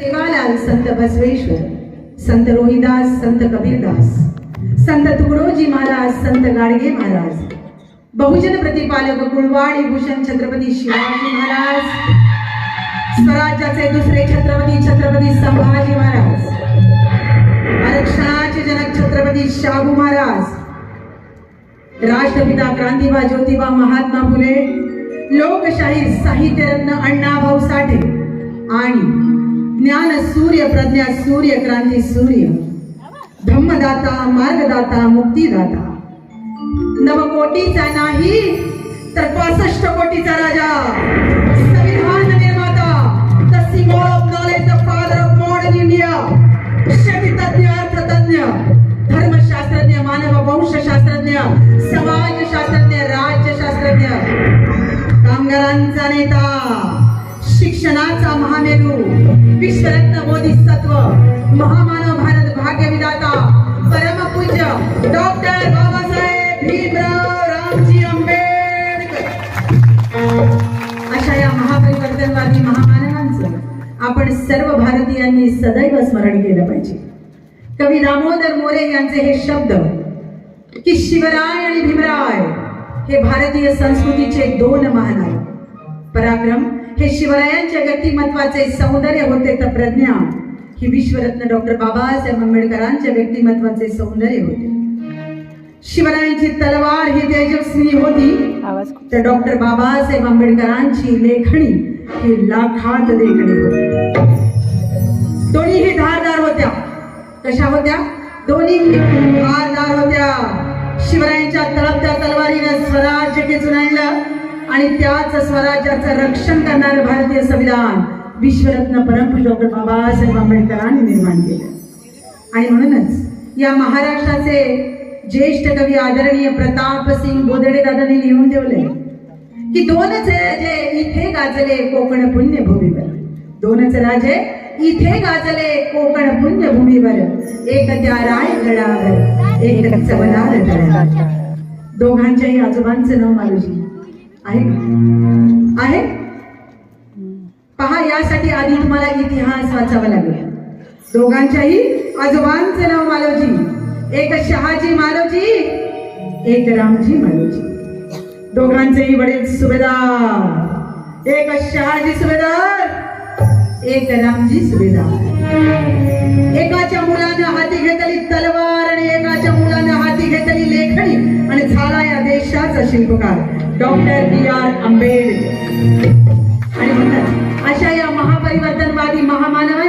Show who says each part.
Speaker 1: सेवालाल संत बसवेश्वर, संत रोहिदास, संत कबीरदास, संत तुकडोजी महाराज, संत गाडगे महाराज, बहुजन प्रतिपालक कुळवाडी भूषण छत्रपती शिवाजी महाराज, स्वराज्याचे दुसरे छत्रपती छत्रपती संभाजी महाराज, आरक्षणाचे जनक छत्रपती शाहू महाराज, राष्ट्रपिता क्रांतिबा ज्योतिबा महात्मा फुले, लोकशाही साहित्यरत्न अण्णाभाऊ साठे आणि ज्ञान सूर्य प्रज्ञा सूर्य क्रांती सूर्य धम्मदाता मार्गदाता मुक्तीदाता नवकोटीचा नाही तर 65 कोटीचा राजा संविधान निर्माता the symbol of knowledge the father of modern India शेतीतज्ञ अर्थतज्ञ धर्मशास्त्रज्ञ मानववंशशास्त्रज्ञ समाजशास्त्रज्ञ राज्यशास्त्रज्ञ कामगारांचा नेता शिक्षणाचा महामेरू विश्वरत्न बोधिसत्व महामानव भारत भाग्यविधाता परमपूज्य डॉक्टर बाबासाहेब भीमराव रामजी आंबेडकर अशा या महापरिवर्तनवादी महामानवांचं आपण सर्व भारतीयांनी सदैव स्मरण केलं पाहिजे. कवी दामोदर मोरे यांचे हे शब्द की शिवराय आणि भीमराय हे भारतीय संस्कृतीचे दोन महानायक. पराक्रम हे शिवरायांच्या व्यक्तिमत्वाचे सौंदर्य होते तर प्रज्ञा ही विश्वरत्न डॉक्टर बाबासाहेब आंबेडकरांच्या व्यक्तिमत्वाचे सौंदर्य होते. शिवरायांची तलवार ही तेजस्वी होती तर डॉक्टर बाबासाहेब आंबेडकरांची लेखणी ही लाखात लेखणी होती. दोन्ही ही धारदार होत्या. कशा होत्या? दोन्ही धारदार होत्या. शिवरायांच्या तळपत्या तलवारीनं स्वराज्य खेचून आणलं आणि त्याच स्वराज्याचं रक्षण करणारे भारतीय संविधान विश्वरत्न परमपूज्य डॉक्टर बाबासाहेब आंबेडकरांनी निर्माण केलं. आणि म्हणूनच या महाराष्ट्राचे ज्येष्ठ कवी आदरणीय प्रतापसिंग बोदडे दादांनी लिहून ठेवले की दोनच राजे इथे गाजले कोकण पुण्यभूमीवर. दोनच राजे इथे गाजले कोकण पुण्यभूमीवर, एक त्या रायगडावर एक चवदार तळ्यावर. दोघांच्याही आजोबांचं नाव मालोजी आहे. पहा, यासाठी आधी तुम्हाला इतिहास वाचावा लागेल. दोघांच्याही आजोबांचे नाव मालोजी. एक शहाजी मालोजी, एक रामजी मालोजी. दोघांचेही वडील सुभेदार. एक शहाजी सुभेदार, एक रामजी सुभेदार. एकाच्या मुलानं हाती घेतली तलवार आणि एकाच्या मुलानं हाती घेतली लेखणी आणि झाला या देशाचा शिल्पकार डॉक्टर B.R. आंबेडकर. आणि म्हणतात अशा या महापरिवर्तनवादी महामानव